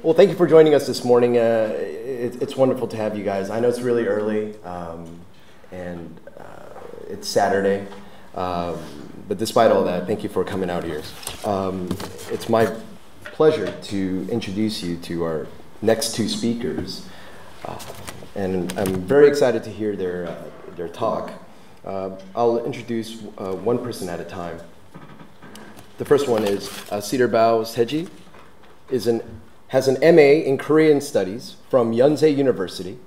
Well, thank you for joining us this morning. It's wonderful to have you guys. I know it's really early, and it's Saturday, but despite all that, thank you for coming out here. It's my pleasure to introduce you to our next two speakers, and I'm very excited to hear their talk. I'll introduce one person at a time. The first one is CedarBough Saeji, has an MA in Korean Studies from Yonsei University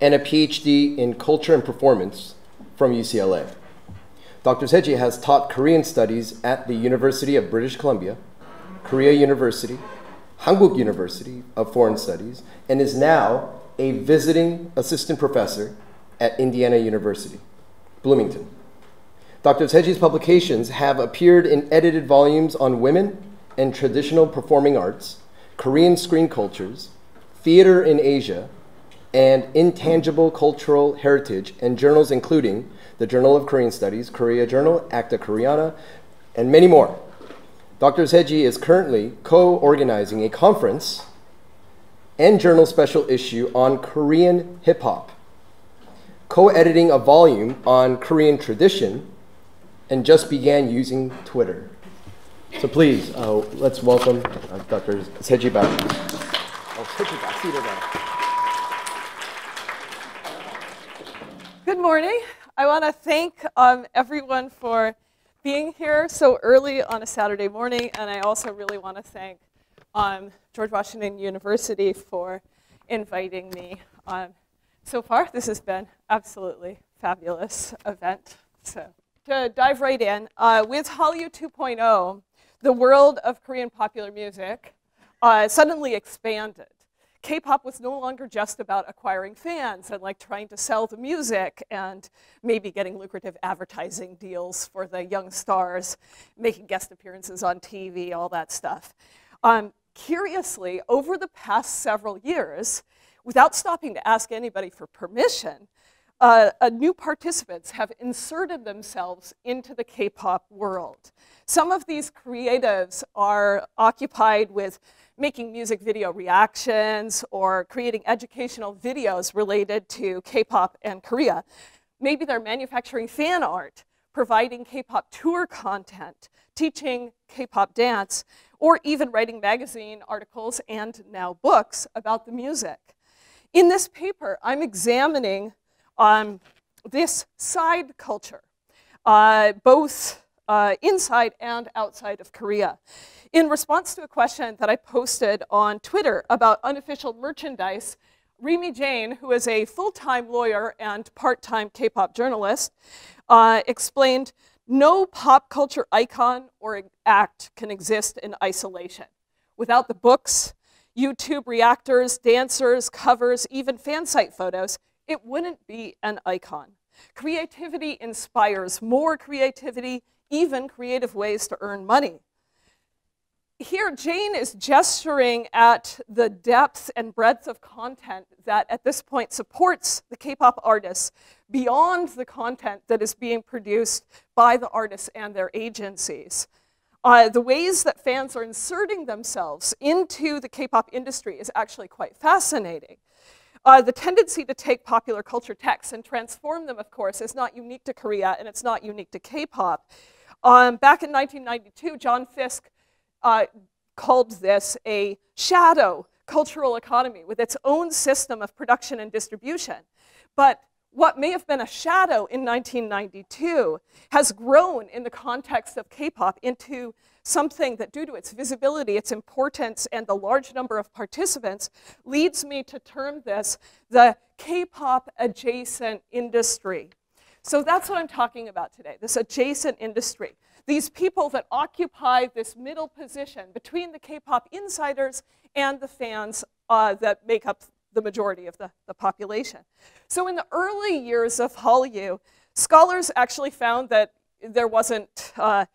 and a PhD in Culture and Performance from UCLA. Dr. Saeji has taught Korean Studies at the University of British Columbia, Korea University, Hankuk University of Foreign Studies, and is now a visiting assistant professor at Indiana University, Bloomington. Dr. Saeji's publications have appeared in edited volumes on women and traditional performing arts, Korean screen cultures, theater in Asia, and intangible cultural heritage, and journals including the Journal of Korean Studies, Korea Journal, Acta Koreana, and many more. Dr. Saeji is currently co-organizing a conference and journal special issue on Korean hip-hop, co-editing a volume on Korean tradition, and just began using Twitter. So please, let's welcome Dr. CedarBough. Good morning. I want to thank everyone for being here so early on a Saturday morning, and I also really want to thank George Washington University for inviting me. So far, this has been absolutely fabulous event. So to dive right in, with Hallyu 2.0, the world of Korean popular music suddenly expanded. K-pop was no longer just about acquiring fans and like trying to sell the music and maybe getting lucrative advertising deals for the young stars, making guest appearances on TV, all that stuff. Curiously, over the past several years, without stopping to ask anybody for permission, new participants have inserted themselves into the K-pop world. Some of these creatives are occupied with making music video reactions or creating educational videos related to K-pop and Korea. Maybe they're manufacturing fan art, providing K-pop tour content, teaching K-pop dance, or even writing magazine articles and now books about the music. In this paper, I'm examining this side culture, both inside and outside of Korea. In response to a question that I posted on Twitter about unofficial merchandise, Rimi Jain, who is a full-time lawyer and part-time K-pop journalist, explained, no pop culture icon or act can exist in isolation. Without the books, YouTube reactors, dancers, covers, even fan site photos, it wouldn't be an icon. Creativity inspires more creativity, even creative ways to earn money. Here, Jane is gesturing at the depth and breadth of content that at this point supports the K-pop artists beyond the content that is being produced by the artists and their agencies. The ways that fans are inserting themselves into the K-pop industry is actually quite fascinating. The tendency to take popular culture texts and transform them, of course, is not unique to Korea, and it's not unique to K-pop. Back in 1992, John Fisk called this a shadow cultural economy with its own system of production and distribution. But what may have been a shadow in 1992 has grown in the context of K-pop into something that, due to its visibility, its importance, and the large number of participants, leads me to term this the K-pop adjacent industry. So that's what I'm talking about today, this adjacent industry. These people that occupy this middle position between the K-pop insiders and the fans that make up the majority of the population. So in the early years of Hallyu, scholars actually found that there wasn't, there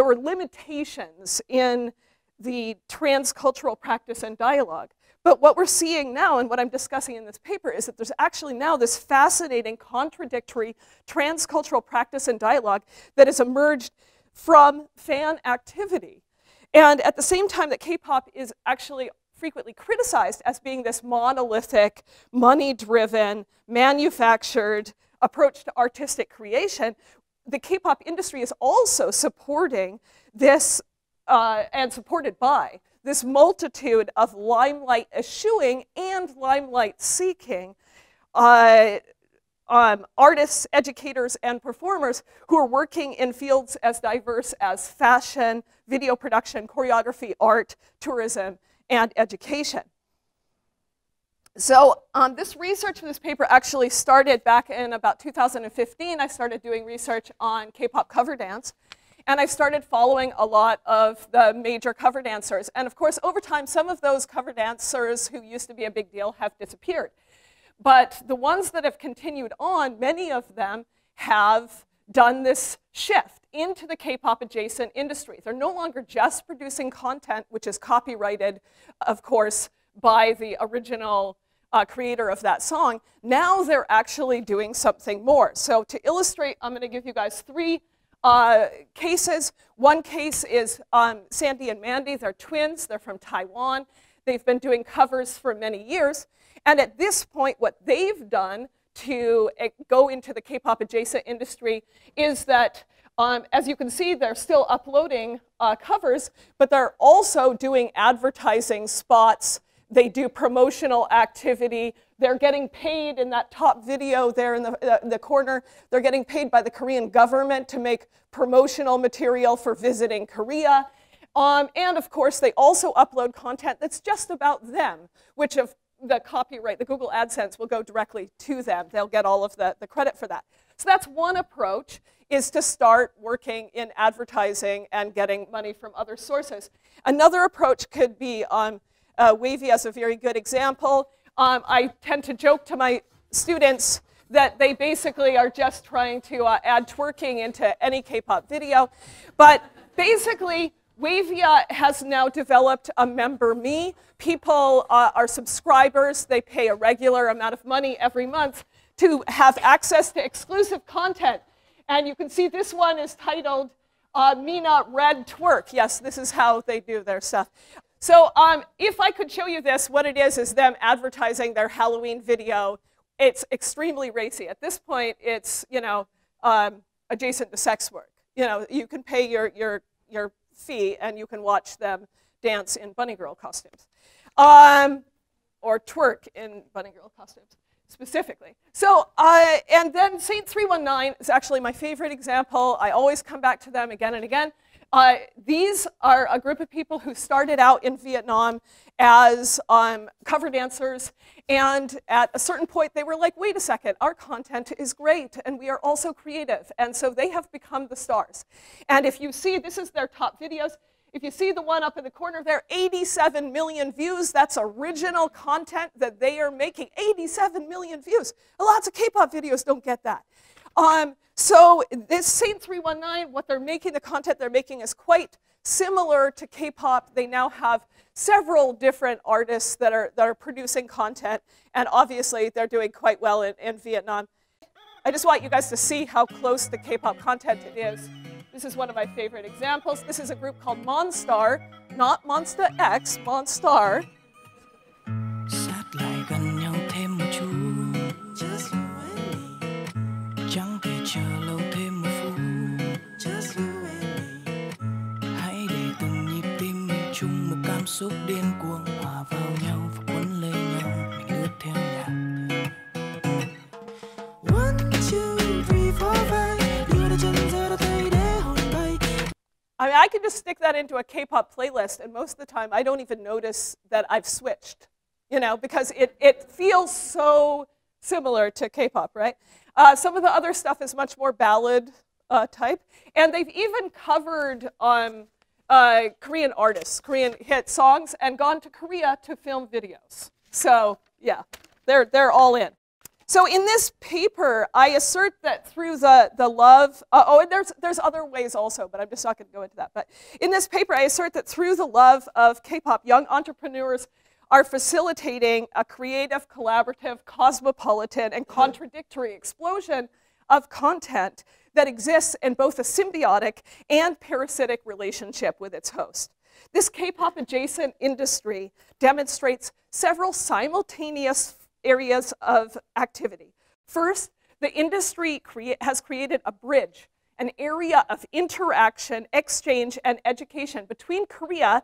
were limitations in the transcultural practice and dialogue. But what we're seeing now, and what I'm discussing in this paper, is that there's actually now this fascinating, contradictory transcultural practice and dialogue that has emerged from fan activity. And at the same time that K-pop is actually frequently criticized as being this monolithic, money-driven, manufactured approach to artistic creation, the K-pop industry is also supporting this and supported by this multitude of limelight eschewing and limelight seeking artists, educators, and performers who are working in fields as diverse as fashion, video production, choreography, art, tourism, and education. So this research for this paper actually started back in about 2015. I started doing research on K-pop cover dance. And I started following a lot of the major cover dancers. And of course, over time, some of those cover dancers who used to be a big deal have disappeared. But the ones that have continued on, many of them have done this shift into the K-pop adjacent industry. They're no longer just producing content, which is copyrighted, of course, by the original creator of that song. Now they're actually doing something more. So to illustrate, I'm going to give you guys three cases. One case is Sandy and Mandy. They're twins. They're from Taiwan. They've been doing covers for many years. And at this point, what they've done to go into the K-pop adjacent industry is that, as you can see, they're still uploading covers, but they're also doing advertising spots. They do promotional activity. They're getting paid in that top video there in the corner. They're getting paid by the Korean government to make promotional material for visiting Korea. And of course, they also upload content that's just about them, which of the copyright, the Google AdSense will go directly to them. They'll get all of the credit for that. So that's one approach, is to start working in advertising and getting money from other sources. Another approach could be Wavy as a very good example. I tend to joke to my students that they basically are just trying to add twerking into any K-pop video. But basically, Wavia has now developed a Member Me. People are subscribers. They pay a regular amount of money every month to have access to exclusive content. And you can see this one is titled Mina Red Twerk. Yes, this is how they do their stuff. So if I could show you this, what it is them advertising their Halloween video. It's extremely racy. At this point, it's, you know, adjacent to sex work. You know, you can pay your fee and you can watch them dance in bunny girl costumes. Or twerk in bunny girl costumes, specifically. So, and then Saint 319 is actually my favorite example. I always come back to them again and again. These are a group of people who started out in Vietnam as cover dancers, and at a certain point they were like, wait a second, our content is great and we are also creative, and so they have become the stars. And if you see, this is their top videos. If you see the one up in the corner there, 87 million views. That's original content that they are making. 87 million views. Lots of K-pop videos don't get that. So this Saint 319, what they're making, the content they're making is quite similar to K-pop. They now have several different artists that are producing content, and obviously they're doing quite well in Vietnam. I just want you guys to see how close to K-pop content it is. This is one of my favorite examples. This is a group called Monstar, not Monster X, Monstar. I mean, I can just stick that into a K-pop playlist, and most of the time I don't even notice that I've switched, you know, because it feels so similar to K-pop, right? Some of the other stuff is much more ballad type, and they've even covered Korean artists, Korean hit songs, and gone to Korea to film videos. So yeah, they're all in. So in this paper, I assert that through the love, and there's other ways also, but I'm just not going to go into that. But in this paper, I assert that through the love of K-pop, young entrepreneurs are facilitating a creative, collaborative, cosmopolitan, and contradictory explosion of content that exists in both a symbiotic and parasitic relationship with its host. This K-pop adjacent industry demonstrates several simultaneous areas of activity. First, the industry has created a bridge, an area of interaction, exchange, and education between Korea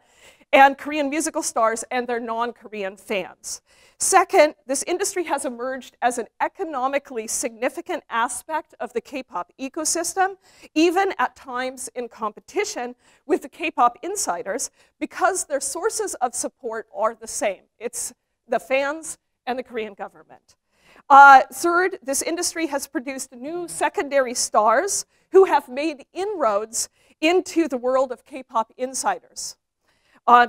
and Korean musical stars and their non-Korean fans. Second, this industry has emerged as an economically significant aspect of the K-pop ecosystem, even at times in competition with the K-pop insiders, because their sources of support are the same. It's the fans and the Korean government. Third, this industry has produced new secondary stars who have made inroads into the world of K-pop insiders.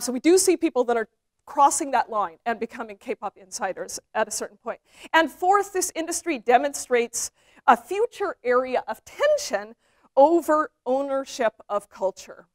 So we do see people that are crossing that line and becoming K-pop insiders at a certain point. And fourth, this industry demonstrates a future area of tension over ownership of culture.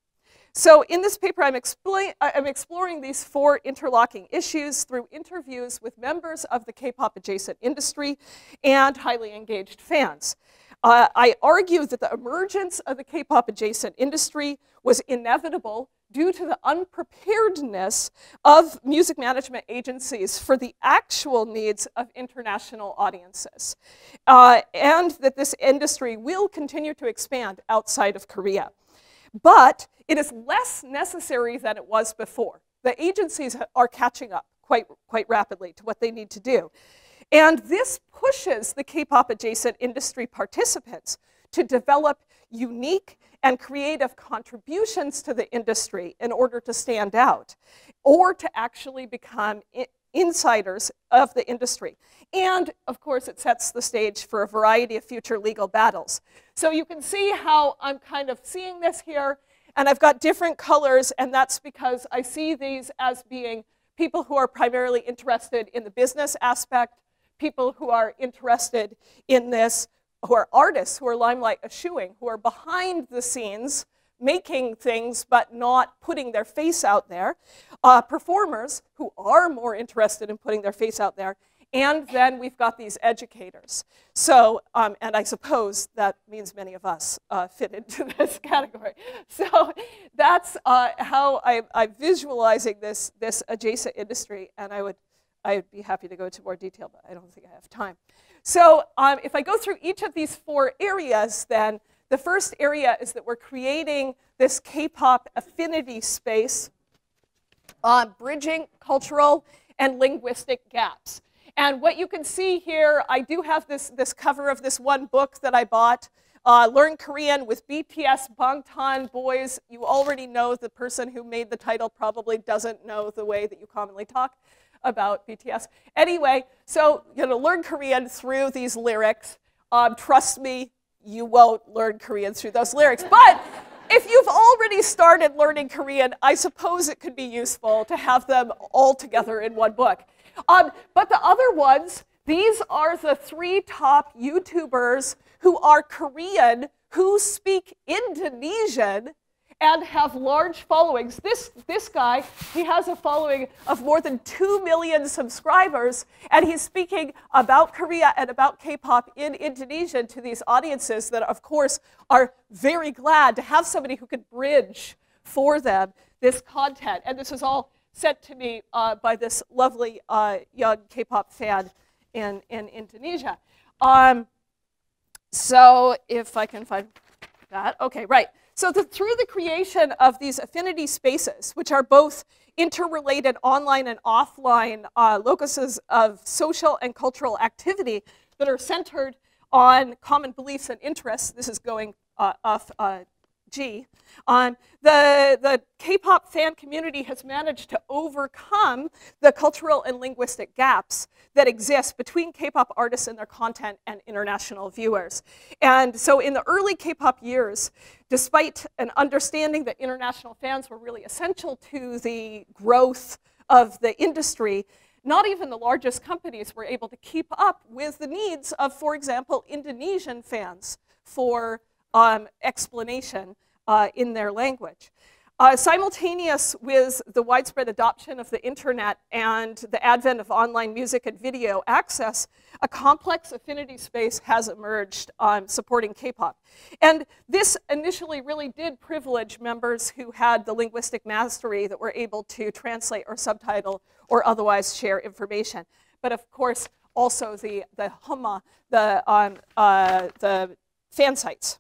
So in this paper, I'm exploring these four interlocking issues through interviews with members of the K-pop adjacent industry and highly engaged fans. I argue that the emergence of the K-pop adjacent industry was inevitable due to the unpreparedness of music management agencies for the actual needs of international audiences, and that this industry will continue to expand outside of Korea. But it is less necessary than it was before. The agencies are catching up quite rapidly to what they need to do. And this pushes the K-pop adjacent industry participants to develop unique and creative contributions to the industry in order to stand out, or to actually become insiders of the industry. And of course, it sets the stage for a variety of future legal battles. So you can see how I'm kind of seeing this here, and I've got different colors, and that's because I see these as being people who are primarily interested in the business aspect, people who are interested in this, who are artists, who are limelight eschewing, who are behind the scenes making things but not putting their face out there, performers who are more interested in putting their face out there, and then we've got these educators. So, and I suppose that means many of us fit into this category. So that's how I'm visualizing this adjacent industry, and I would be happy to go into more detail, but I don't think I have time. So if I go through each of these four areas, then the first area is that we're creating this K-pop affinity space, bridging cultural and linguistic gaps. And what you can see here, I do have this cover of this one book that I bought, Learn Korean with BTS Bangtan Boys. You already know the person who made the title probably doesn't know the way that you commonly talk about BTS. Anyway, so you're going to learn Korean through these lyrics. Trust me, you won't learn Korean through those lyrics. But if you've already started learning Korean, I suppose it could be useful to have them all together in one book. But the other ones, these are the 3 top YouTubers who are Korean, who speak Indonesian, and have large followings. This guy, he has a following of more than 2 million subscribers, and he's speaking about Korea and about K-pop in Indonesian to these audiences that, of course, are very glad to have somebody who could bridge for them this content. And this is all sent to me by this lovely young K-pop fan in Indonesia. So if I can find that, okay, right. So through the creation of these affinity spaces, which are both interrelated online and offline locuses of social and cultural activity that are centered on common beliefs and interests, this is going off G, the K-pop fan community has managed to overcome the cultural and linguistic gaps that exist between K-pop artists and their content and international viewers. And so in the early K-pop years, despite an understanding that international fans were really essential to the growth of the industry, not even the largest companies were able to keep up with the needs of, for example, Indonesian fans for explanation in their language. Simultaneous with the widespread adoption of the internet and the advent of online music and video access, a complex affinity space has emerged supporting K-pop. And this initially really did privilege members who had the linguistic mastery that were able to translate or subtitle or otherwise share information. But of course, also the Humma, the fan sites.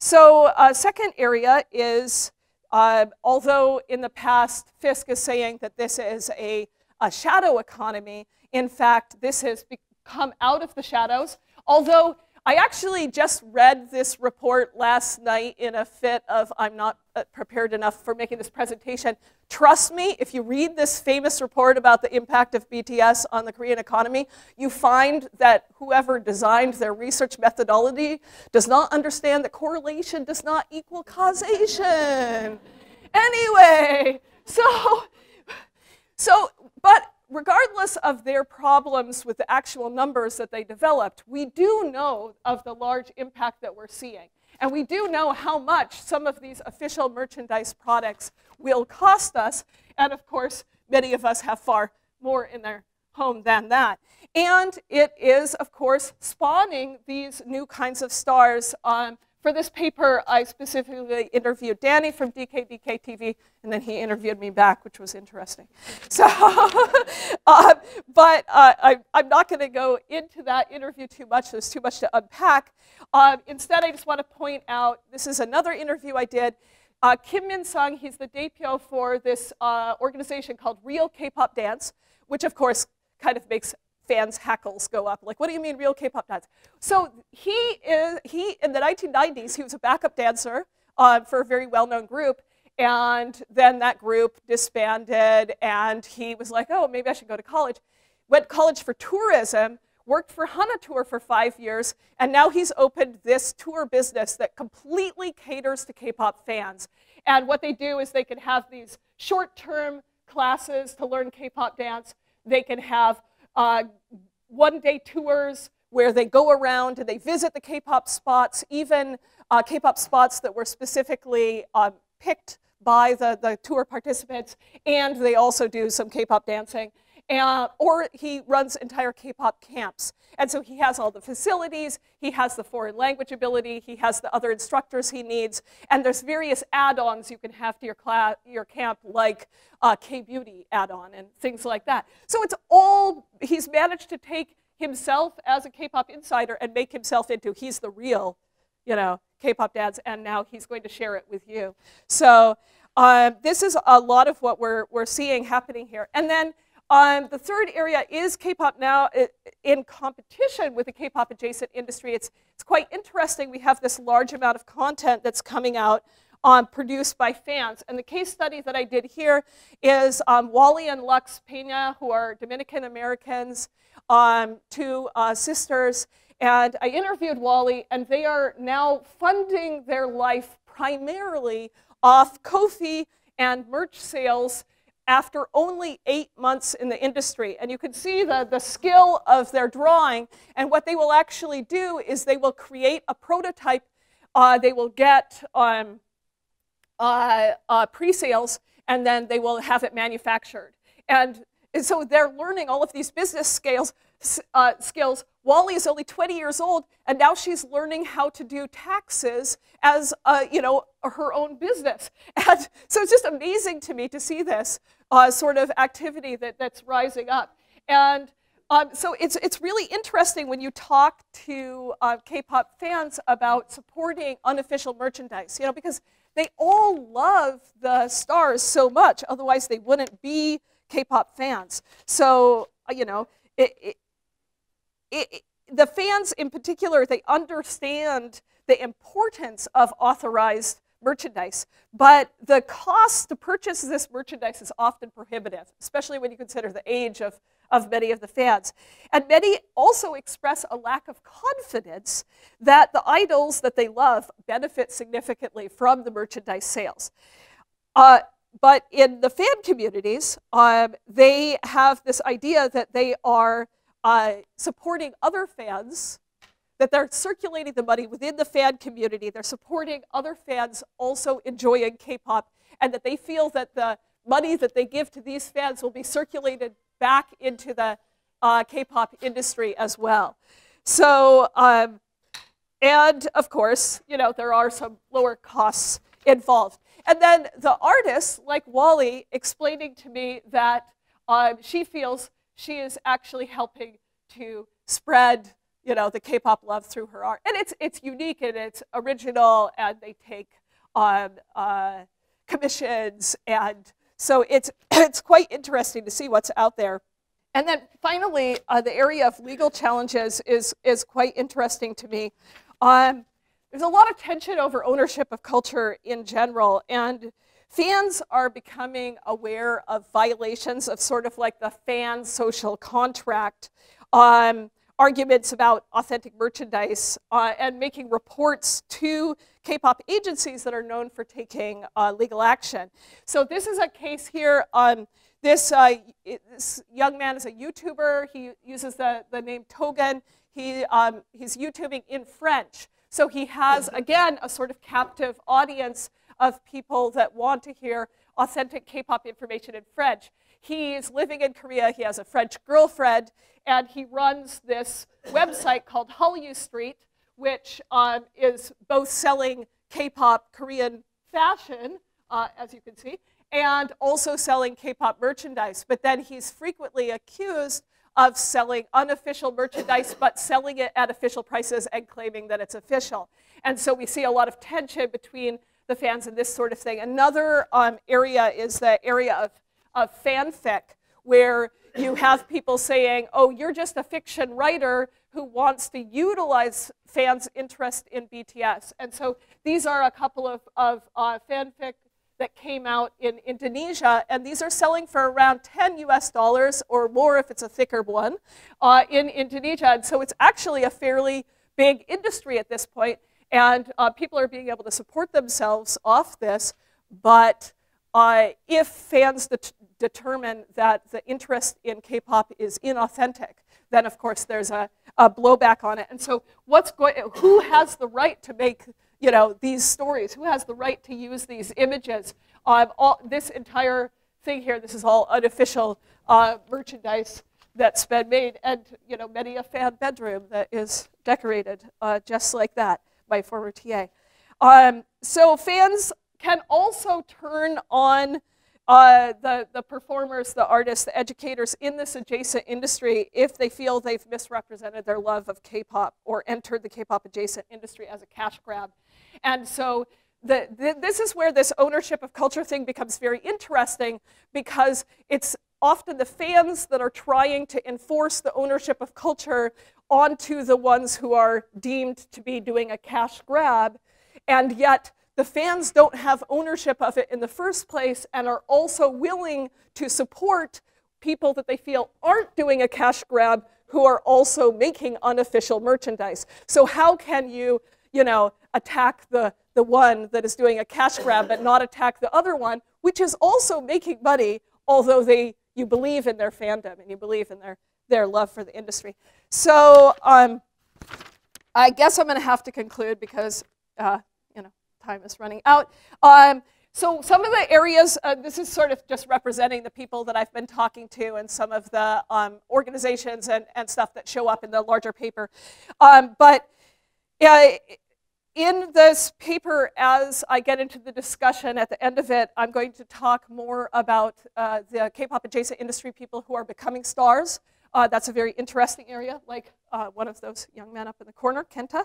So second area is, although in the past Fisk is saying that this is a shadow economy, in fact, this has come out of the shadows. Although I actually just read this report last night in a fit of I'm not prepared enough for making this presentation. Trust me, if you read this famous report about the impact of BTS on the Korean economy, you find that whoever designed their research methodology does not understand that correlation does not equal causation. Anyway, but regardless of their problems with the actual numbers that they developed, we do know of the large impact that we're seeing. And we do know how much some of these official merchandise products will cost us. And of course, many of us have far more in their home than that. And it is, of course, spawning these new kinds of stars. For this paper, I specifically interviewed Danny from DKDK TV, and then he interviewed me back, which was interesting. So, but I'm not going to go into that interview too much. There's too much to unpack. Instead, I just want to point out, this is another interview I did. Kim Min-sung, he's the daepyo for this organization called Real K-pop Dance, which of course kind of makes fans' hackles go up. Like, what do you mean real K-pop dance? So he in the 1990s, he was a backup dancer for a very well-known group. And then that group disbanded, and he was like, oh, maybe I should go to college. Went to college for tourism, worked for Hana Tour for 5 years, and now he's opened this tour business that completely caters to K-pop fans. And what they do is they can have these short-term classes to learn K-pop dance. They can have one-day tours where they go around and they visit the K-pop spots, even K-pop spots that were specifically picked by the tour participants, and they also do some K-pop dancing. Or he runs entire K-pop camps. And so he has all the facilities, he has the foreign language ability, he has the other instructors he needs, and there's various add-ons you can have to your camp, like K-beauty add-on and things like that. So it's all, he's managed to take himself as a K-pop insider and make himself into, he's the real, K-pop dance, and now he's going to share it with you. So this is a lot of what we're seeing happening here. And then the third area is Kpop Now in competition with the K-pop adjacent industry. It's quite interesting. We have this large amount of content that's coming out produced by fans. And the case study that I did here is Wally and Lux Peña, who are Dominican Americans, two sisters. And I interviewed Wally, and they are now funding their life primarily off Ko-fi and merch sales after only 8 months in the industry. And you can see the skill of their drawing. And what they will actually do is they will create a prototype. They will get pre-sales, and then they will have it manufactured. And so they're learning all of these business skills. Wally is only 20 years old, and now she's learning how to do taxes as her own business. And so it's just amazing to me to see this sort of activity that's rising up. And so it's really interesting when you talk to K-pop fans about supporting unofficial merchandise, because they all love the stars so much, otherwise they wouldn't be K-pop fans. So, the fans in particular, they understand the importance of authorized merchandise, but the cost to purchase this merchandise is often prohibitive, especially when you consider the age of many of the fans. And many also express a lack of confidence that the idols that they love benefit significantly from the merchandise sales. But in the fan communities, they have this idea that they are supporting other fans that they're circulating the money within the fan community. They're supporting other fans also enjoying K-pop, and that they feel that the money that they give to these fans will be circulated back into the K-pop industry as well. So, and of course, you know, there are some lower costs involved. And then the artists, like Wally, explaining to me that she feels she is actually helping to spread, you know, the K-pop love through her art. And it's unique and it's original, and they take commissions, and so it's quite interesting to see what's out there. And then finally, the area of legal challenges is quite interesting to me. There's a lot of tension over ownership of culture in general, and fans are becoming aware of violations of sort of like the fan social contract, arguments about authentic merchandise, and making reports to K-pop agencies that are known for taking legal action. So this is a case here. This young man is a YouTuber. He uses the name Togan. He's YouTubing in French. So he has, again, a sort of captive audience of people that want to hear authentic K-pop information in French. He's living in Korea. He has a French girlfriend, and he runs this website called Hallyu Street, which is both selling K-pop Korean fashion, as you can see, and also selling K-pop merchandise. But then he's frequently accused of selling unofficial merchandise, but selling it at official prices and claiming that it's official. And so we see a lot of tension between the fans and this sort of thing. Another area is the area of fanfic, where you have people saying, oh, you're just a fiction writer who wants to utilize fans' interest in BTS. And so these are a couple of fanfic that came out in Indonesia, and these are selling for around $10 US or more if it's a thicker one in Indonesia. And so it's actually a fairly big industry at this point, and people are being able to support themselves off this. But if fans determine that the interest in K-pop is inauthentic, then of course there's a blowback on it. And so who has the right to make, you know, these stories? Who has the right to use these images? This entire thing here, this is all unofficial merchandise that's been made, and you know, many a fan bedroom that is decorated just like that by former TA. So fans can also turn on the performers, the artists, the educators in this adjacent industry if they feel they've misrepresented their love of K-pop or entered the K-pop adjacent industry as a cash grab. And so this is where this ownership of culture thing becomes very interesting, because it's often the fans that are trying to enforce the ownership of culture onto the ones who are deemed to be doing a cash grab, and yet the fans don't have ownership of it in the first place and are also willing to support people that they feel aren't doing a cash grab who are also making unofficial merchandise. So how can you, you know, attack the one that is doing a cash grab but not attack the other one, which is also making money, although you believe in their fandom and you believe in their love for the industry. So I guess I'm going to have to conclude because you know, time is running out. So some of the areas, this is sort of just representing the people that I've been talking to and some of the organizations and stuff that show up in the larger paper. But in this paper, as I get into the discussion at the end of it, I'm going to talk more about the K-pop adjacent industry people who are becoming stars. That's a very interesting area, like one of those young men up in the corner, Kenta.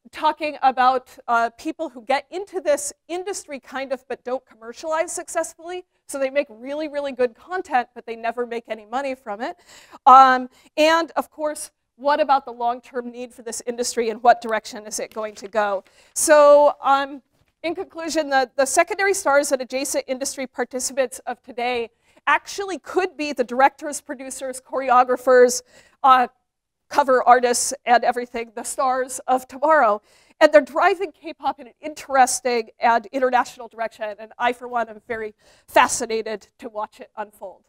Talking about people who get into this industry kind of but don't commercialize successfully. So they make really, really good content, but they never make any money from it. And of course, what about the long-term need for this industry and what direction is it going to go? So in conclusion, the secondary stars and adjacent industry participants of today actually could be the directors, producers, choreographers, cover artists, and everything, the stars of tomorrow. And they're driving K-pop in an interesting and international direction. And I, for one, am very fascinated to watch it unfold.